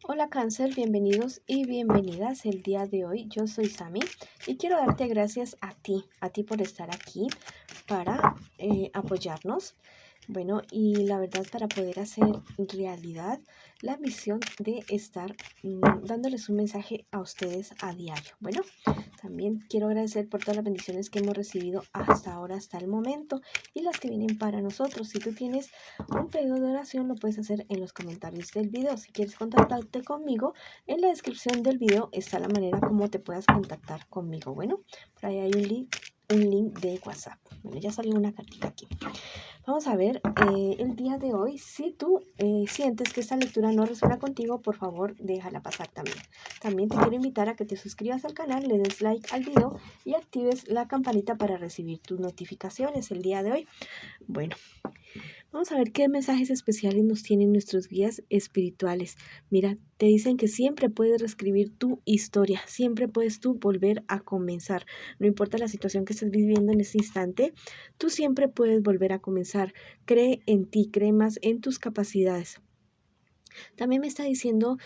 Hola Cáncer, bienvenidos y bienvenidas el día de hoy. Yo soy Sami y quiero darte gracias a ti por estar aquí para apoyarnos. Bueno, y la verdad para poder hacer realidad la misión de estar dándoles un mensaje a ustedes a diario. Bueno, también quiero agradecer por todas las bendiciones que hemos recibido hasta ahora, hasta el momento, y las que vienen para nosotros. Si tú tienes un pedido de oración, lo puedes hacer en los comentarios del video. Si quieres contactarte conmigo, en la descripción del video está la manera como te puedas contactar conmigo. Bueno, por ahí hay un link de WhatsApp. Bueno, ya salió una cartita aquí. Vamos a ver el día de hoy. Si tú sientes que esta lectura no resuena contigo, por favor déjala pasar también. También te quiero invitar a que te suscribas al canal, le des like al video y actives la campanita para recibir tus notificaciones el día de hoy. Bueno, vamos a ver qué mensajes especiales nos tienen nuestros guías espirituales. Mira, te dicen que siempre puedes reescribir tu historia, siempre puedes tú volver a comenzar. No importa la situación que estés viviendo en este instante, tú siempre puedes volver a comenzar. Cree en ti, cree más en tus capacidades. También me está diciendo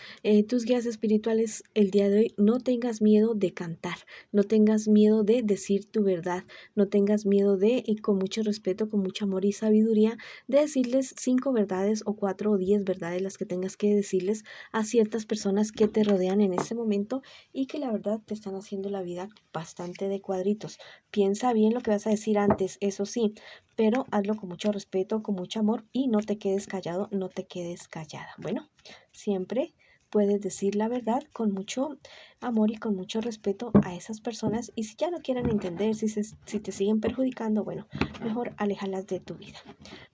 tus guías espirituales el día de hoy, no tengas miedo de cantar, no tengas miedo de decir tu verdad, no tengas miedo de, y con mucho respeto, con mucho amor y sabiduría, de decirles 5 verdades o 4 o 10 verdades las que tengas que decirles a ciertas personas que te rodean en este momento y que la verdad te están haciendo la vida bastante de cuadritos. Piensa bien lo que vas a decir antes, eso sí, pero hazlo con mucho respeto, con mucho amor y no te quedes callado, no te quedes callada. Bueno, siempre puedes decir la verdad con mucho amor y con mucho respeto a esas personas y si ya no quieren entender, si te siguen perjudicando, bueno, mejor aléjalas de tu vida.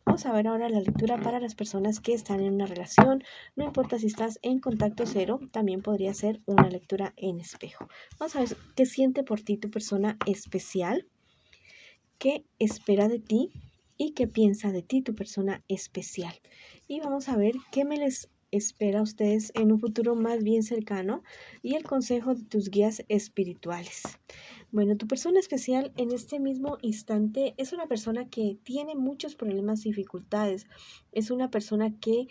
Vamos a ver ahora la lectura para las personas que están en una relación. No importa si estás en contacto cero, también podría ser una lectura en espejo. Vamos a ver qué siente por ti tu persona especial, qué espera de ti y qué piensa de ti tu persona especial. Y vamos a ver qué me les espera a ustedes en un futuro más bien cercano y el consejo de tus guías espirituales. Bueno, tu persona especial en este mismo instante es una persona que tiene muchos problemas y dificultades. Es una persona que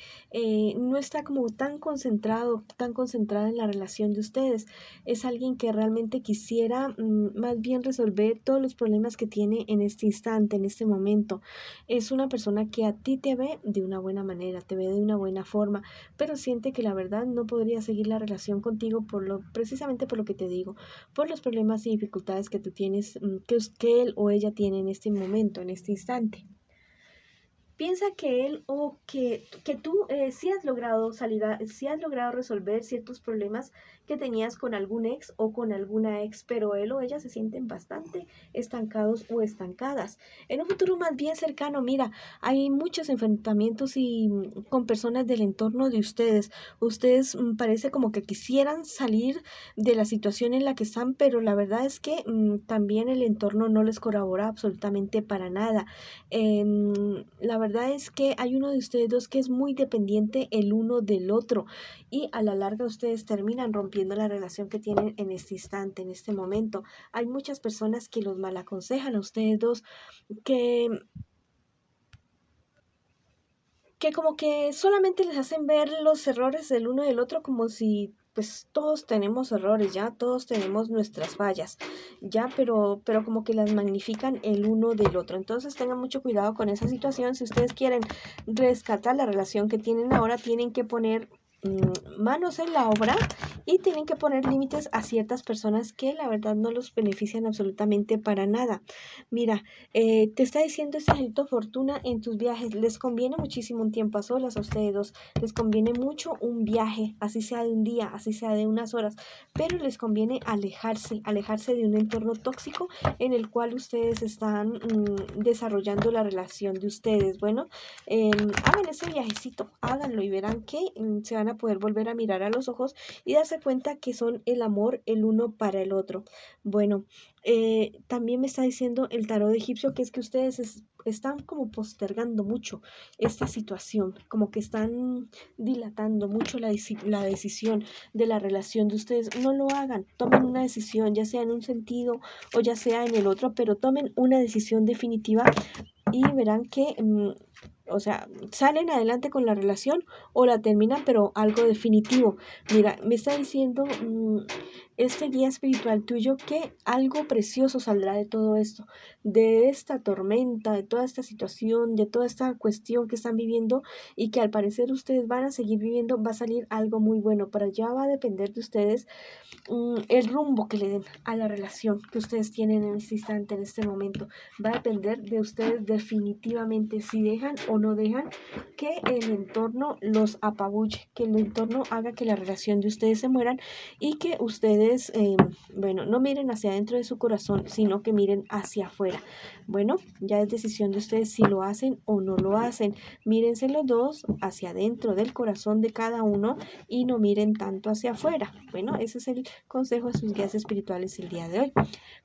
no está como tan concentrada en la relación de ustedes. Es alguien que realmente quisiera más bien resolver todos los problemas que tiene en este instante, en este momento. Es una persona que a ti te ve de una buena manera, te ve de una buena forma, pero siente que la verdad no podría seguir la relación contigo precisamente por lo que te digo, por los problemas y dificultades que tú tienes, que él o ella tiene en este momento, en este instante. Piensa que él o que tú sí has logrado sí has logrado resolver ciertos problemas que tenías con algún ex o con alguna ex, pero él o ella se sienten bastante estancados o estancadas. En un futuro más bien cercano, mira, hay muchos enfrentamientos y con personas del entorno de ustedes. Ustedes parece como que quisieran salir de la situación en la que están, pero la verdad es que también el entorno no les colabora absolutamente para nada. La verdad es que hay uno de ustedes dos que es muy dependiente el uno del otro y a la larga ustedes terminan rompiendo la relación que tienen en este instante, en este momento. Hay muchas personas que los mal aconsejan a ustedes dos, que como que solamente les hacen ver los errores del uno y del otro como si pues todos tenemos errores, ya todos tenemos nuestras fallas, ya, pero como que las magnifican el uno del otro. Entonces tengan mucho cuidado con esa situación. Si ustedes quieren rescatar la relación que tienen ahora, tienen que poner manos en la obra y tienen que poner límites a ciertas personas que la verdad no los benefician absolutamente para nada. Mira, te está diciendo este angelito Fortuna en tus viajes. Les conviene muchísimo un tiempo a solas a ustedes dos. Les conviene mucho un viaje, así sea de un día, así sea de unas horas, pero les conviene alejarse de un entorno tóxico en el cual ustedes están desarrollando la relación de ustedes. Bueno, hagan ese viajecito, háganlo y verán que se van a poder volver a mirar a los ojos y darse cuenta que son el amor el uno para el otro. Bueno, también me está diciendo el tarot egipcio que es que ustedes están como postergando mucho esta situación, como que están dilatando mucho la decisión de la relación de ustedes. No lo hagan, tomen una decisión, ya sea en un sentido o ya sea en el otro, pero tomen una decisión definitiva y verán que o sea, salen adelante con la relación o la terminan, pero algo definitivo. Mira, me está diciendo este guía espiritual tuyo que algo precioso saldrá de todo esto, de esta tormenta, de toda esta situación, de toda esta cuestión que están viviendo y que al parecer ustedes van a seguir viviendo, va a salir algo muy bueno. Para allá va a depender de ustedes el rumbo que le den a la relación que ustedes tienen en este instante, en este momento. Va a depender de ustedes definitivamente si dejan o no dejan que el entorno los apabulle, que el entorno haga que la relación de ustedes se mueran y que ustedes, bueno, no miren hacia adentro de su corazón, sino que miren hacia afuera. Bueno, ya es decisión de ustedes si lo hacen o no lo hacen. Mírense los dos hacia adentro del corazón de cada uno y no miren tanto hacia afuera. Bueno, ese es el consejo de sus guías espirituales el día de hoy.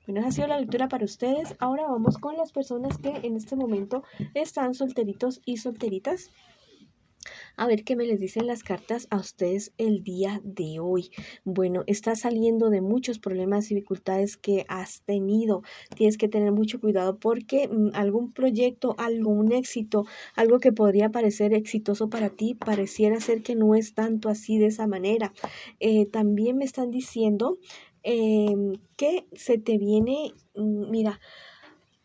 Bueno, esa ha sido la lectura para ustedes. Ahora vamos con las personas que en este momento están solteritos y solteritas. A ver qué me les dicen las cartas a ustedes el día de hoy. Bueno, estás saliendo de muchos problemas y dificultades que has tenido. Tienes que tener mucho cuidado porque algún proyecto, algún éxito, algo que podría parecer exitoso para ti, pareciera ser que no es tanto así de esa manera. También me están diciendo que se te viene, mira,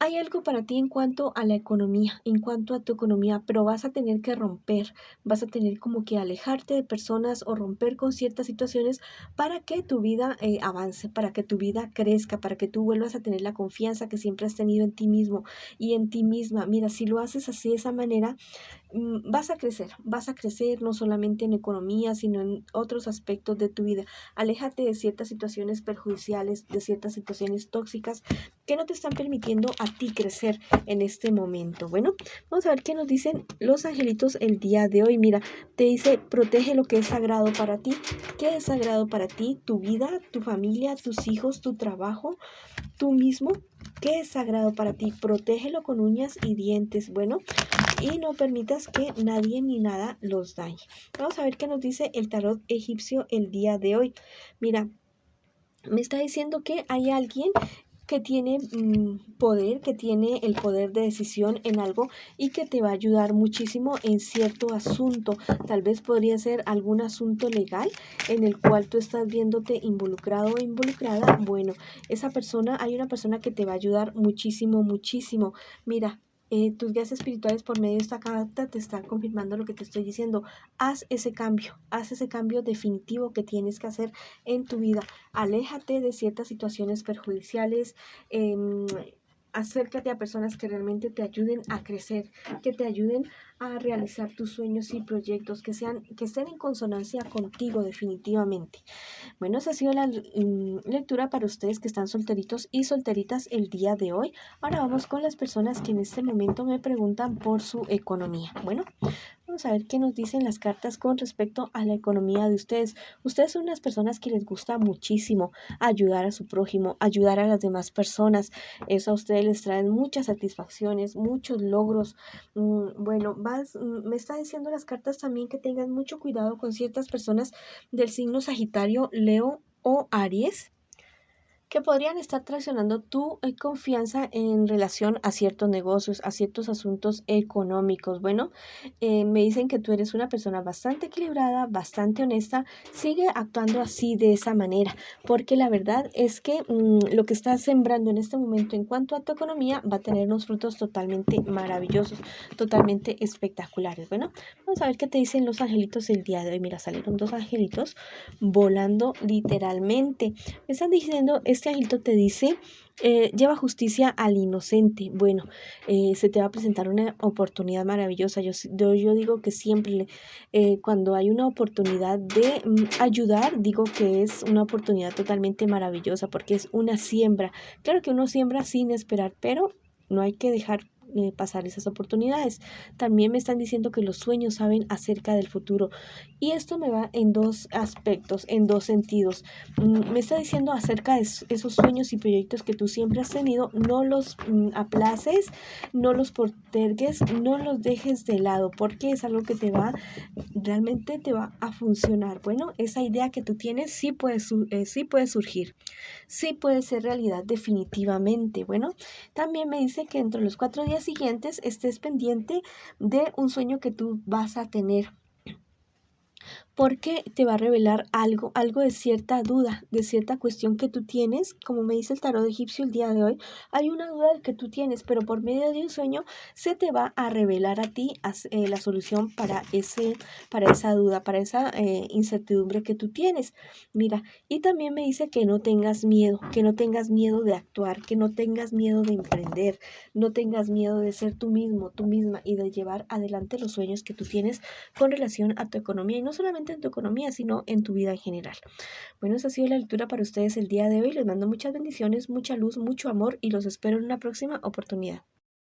hay algo para ti en cuanto a la economía, en cuanto a tu economía, pero vas a tener que romper, vas a tener como que alejarte de personas o romper con ciertas situaciones para que tu vida avance, para que tu vida crezca, para que tú vuelvas a tener la confianza que siempre has tenido en ti mismo y en ti misma. Mira, si lo haces así de esa manera, vas a crecer no solamente en economía, sino en otros aspectos de tu vida. Aléjate de ciertas situaciones perjudiciales, de ciertas situaciones tóxicas que no te están permitiendo a ti crecer en este momento. Bueno, vamos a ver qué nos dicen los angelitos el día de hoy. Mira, te dice, protege lo que es sagrado para ti. ¿Qué es sagrado para ti? Tu vida, tu familia, tus hijos, tu trabajo, tú mismo. ¿Qué es sagrado para ti? Protégelo con uñas y dientes. Bueno, y no permitas que nadie ni nada los dañe. Vamos a ver qué nos dice el tarot egipcio el día de hoy. Mira, me está diciendo que hay alguien que tiene poder, que tiene el poder de decisión en algo y que te va a ayudar muchísimo en cierto asunto. Tal vez podría ser algún asunto legal en el cual tú estás viéndote involucrado o involucrada. Bueno, esa persona, hay una persona que te va a ayudar muchísimo, muchísimo. Mira, tus guías espirituales por medio de esta carta te están confirmando lo que te estoy diciendo. Haz ese cambio definitivo que tienes que hacer en tu vida. Aléjate de ciertas situaciones perjudiciales, acércate a personas que realmente te ayuden a crecer, que te ayuden a realizar tus sueños y proyectos, que estén en consonancia contigo definitivamente. Bueno, esa ha sido la lectura para ustedes que están solteritos y solteritas el día de hoy. Ahora vamos con las personas que en este momento me preguntan por su economía. Bueno, vamos a ver qué nos dicen las cartas con respecto a la economía de ustedes. Ustedes son unas personas que les gusta muchísimo ayudar a su prójimo, ayudar a las demás personas. Eso a ustedes les trae muchas satisfacciones, muchos logros. Bueno, me está diciendo las cartas también que tengan mucho cuidado con ciertas personas del signo Sagitario, Leo o Aries, que podrían estar traicionando tu confianza en relación a ciertos negocios, a ciertos asuntos económicos. Bueno, me dicen que tú eres una persona bastante equilibrada, bastante honesta. Sigue actuando así, de esa manera, porque la verdad es que lo que estás sembrando en este momento en cuanto a tu economía va a tener unos frutos totalmente maravillosos, totalmente espectaculares. Bueno, vamos a ver qué te dicen los angelitos el día de hoy. Mira, salieron dos angelitos volando literalmente. Me están diciendo, este angelito te dice, lleva justicia al inocente. Bueno, se te va a presentar una oportunidad maravillosa. Yo digo que siempre cuando hay una oportunidad de ayudar, digo que es una oportunidad totalmente maravillosa porque es una siembra. Claro que uno siembra sin esperar, pero no hay que dejar pasar esas oportunidades. También me están diciendo que los sueños saben acerca del futuro y esto me va en dos aspectos, en dos sentidos. Me está diciendo acerca de esos sueños y proyectos que tú siempre has tenido, no los aplaces, no los postergues, no los dejes de lado porque es algo que realmente te va a funcionar. Bueno, esa idea que tú tienes sí puede surgir, sí puede ser realidad definitivamente. Bueno, también me dice que dentro de los 4 días días siguientes estés pendiente de un sueño que tú vas a tener, porque te va a revelar algo de cierta duda, de cierta cuestión que tú tienes. Como me dice el tarot egipcio el día de hoy, hay una duda que tú tienes, pero por medio de un sueño se te va a revelar a ti la solución para esa duda, para esa incertidumbre que tú tienes. Mira, y también me dice que no tengas miedo de actuar, que no tengas miedo de emprender, no tengas miedo de ser tú mismo, tú misma, y de llevar adelante los sueños que tú tienes con relación a tu economía, y no solamente en tu economía, sino en tu vida en general. Bueno, esa ha sido la lectura para ustedes el día de hoy. Les mando muchas bendiciones, mucha luz, mucho amor, y los espero en una próxima oportunidad.